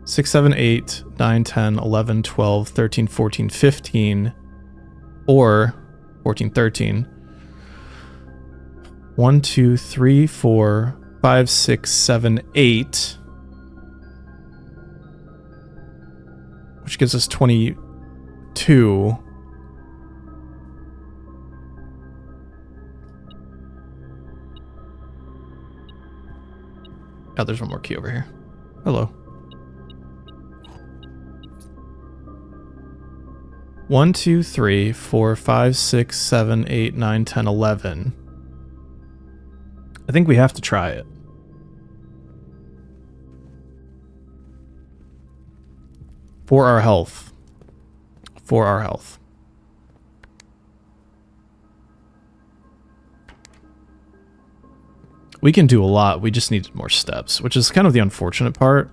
6, 7, 8, 9, 10, 11, 12, 13, 14, 15, or 14, 13. 1, 2, 3, 4, 5, 6, 7, 8. Which gives us 22. Oh, there's one more key over here. Hello. 1, 2, 3, 4, 5, 6, 7, 8, 9, 10, 11. I think we have to try it. For our health. For our health. We can do a lot. We just needed more steps, which is kind of the unfortunate part.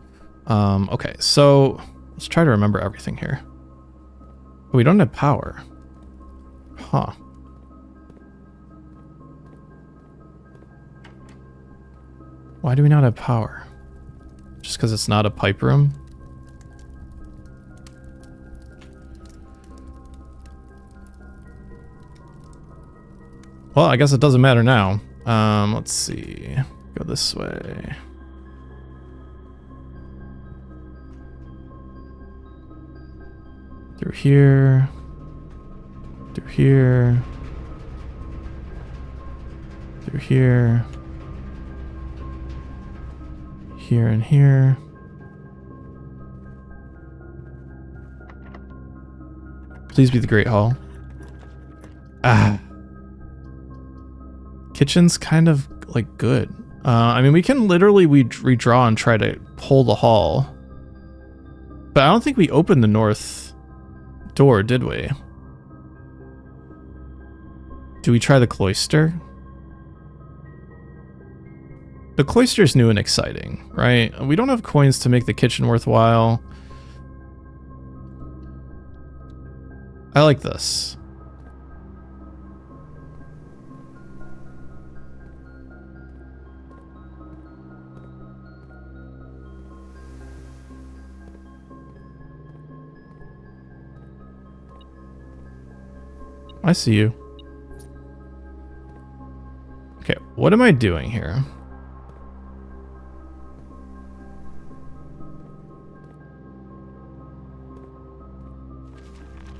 Okay, so let's try to remember everything here. Oh, we don't have power. Huh. Why do we not have power? Just because it's not a pipe room? Well, I guess it doesn't matter now. Let's see. Go this way. Through here. Through here. Through here. Here and here. Please be the Great Hall. Ah. Kitchen's kind of like good. I mean, we can literally redraw and try to pull the hall. But I don't think we opened the north door, did we? Do we try the cloister? The cloister's new and exciting, right? We don't have coins to make the kitchen worthwhile. I like this. I see you. Okay, what am I doing here?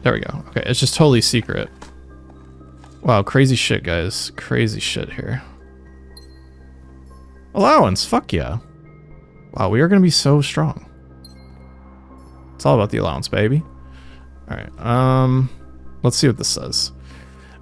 There we go. Okay, it's just totally secret. Wow, crazy shit, guys. Crazy shit here. Allowance, fuck yeah. Wow, we are gonna be so strong. It's all about the allowance, baby. Alright, let's see what this says.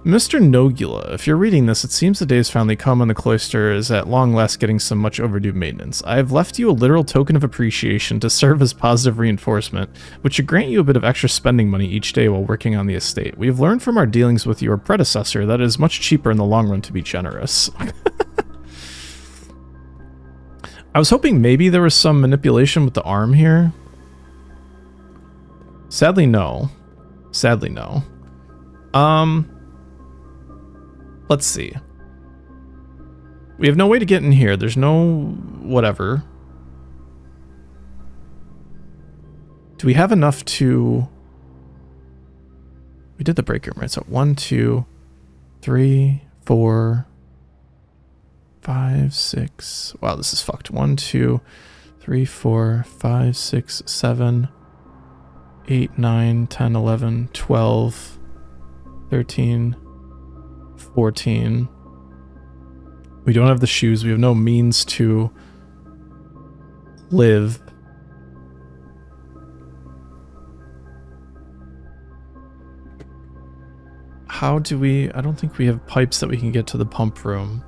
Mr. Nogula, if you're reading this, it seems the day has finally come and the cloister is at long last getting some much overdue maintenance. I have left you a literal token of appreciation to serve as positive reinforcement, which should grant you a bit of extra spending money each day while working on the estate. We have learned from our dealings with your predecessor that it is much cheaper in the long run to be generous. I was hoping maybe there was some manipulation with the arm here. Sadly, no. Sadly, no. Let's see. We have no way to get in here. There's no whatever. Do we have enough to... We did the break room, right? So 1, 2, 3, 4, 5, 6. Wow, this is fucked. 1, 2, 3, 4, 5, 6, 7, 8, 9, 10, 11, 12, 13, 14. We don't have the shoes. We have no means to live. How do we... I don't think we have pipes that we can get to the pump room.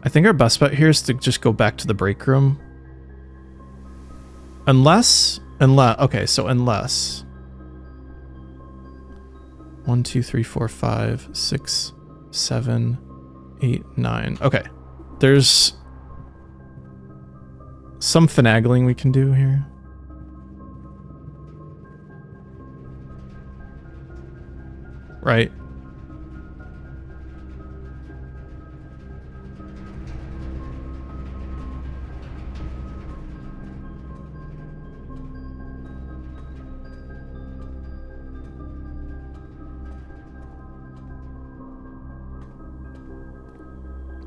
I think our best bet here is to just go back to the break room. Unless... Okay, so unless... 1, 2, 3, 4, 5, 6, 7, 8, 9. Okay. There's some finagling we can do here. Right.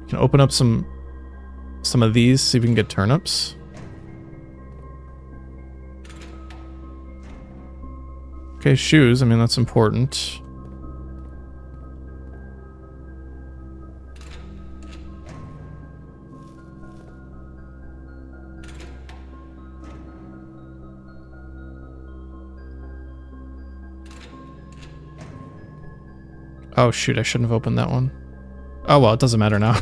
Can open up some of these, see if we can get turnips. Okay, shoes. I mean, that's important. Oh shoot, I shouldn't have opened that one. Oh well, it doesn't matter now.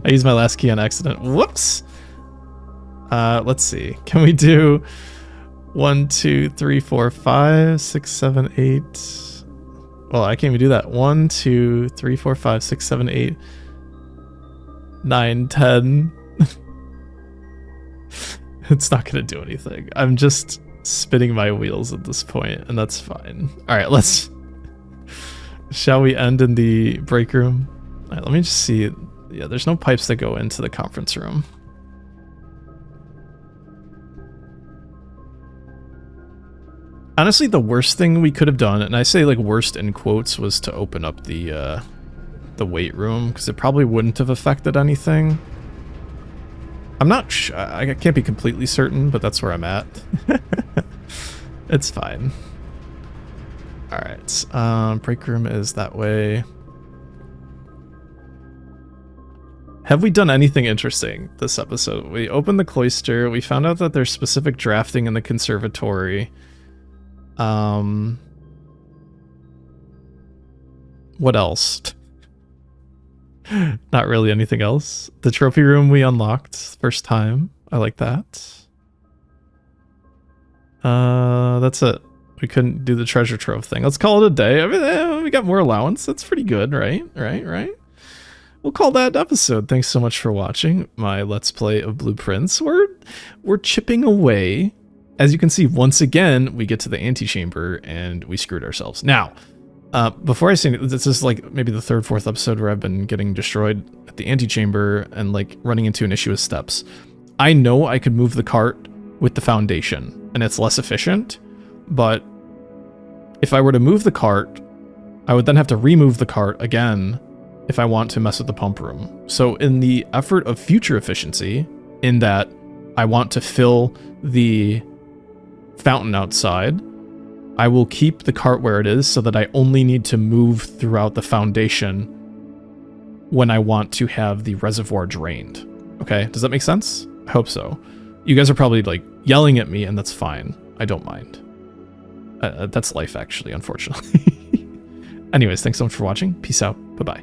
I used my last key on accident. Whoops! Let's see. Can we do 1, 2, 3, 4, 5, 6, 7, 8... Well, I can't even do that. 1, 2, 3, 4, 5, 6, 7, 8... 9, 10... It's not gonna do anything. I'm just spinning my wheels at this point, and that's fine. Alright, let's... Shall we end in the break room? All right, let me just see. Yeah, there's no pipes that go into the conference room. Honestly, the worst thing we could have done, and I say like worst in quotes, was to open up the weight room, because it probably wouldn't have affected anything. I'm not I can't be completely certain, but that's where I'm at. It's fine. Alright, break room is that way. Have we done anything interesting this episode? We opened the cloister, we found out that there's specific drafting in the conservatory. What else? Not really anything else. The trophy room we unlocked first time. I like that. That's it. We couldn't do the treasure trove thing. Let's call it a day. I mean, we got more allowance. That's pretty good, right? Right? We'll call that an episode. Thanks so much for watching my Let's Play of Blueprints. We're chipping away. As you can see, once again, we get to the antechamber and we screwed ourselves. Now, before I say this is like maybe the third, fourth episode where I've been getting destroyed at the antechamber and like running into an issue with steps. I know I could move the cart with the foundation and it's less efficient, but if I were to move the cart, I would then have to remove the cart again if I want to mess with the pump room. So in the effort of future efficiency, in that I want to fill the fountain outside, I will keep the cart where it is so that I only need to move throughout the foundation when I want to have the reservoir drained. Okay, does that make sense? I hope so. You guys are probably like yelling at me and that's fine. I don't mind. That's life actually, unfortunately. Anyways, thanks so much for watching. Peace out. Bye-bye.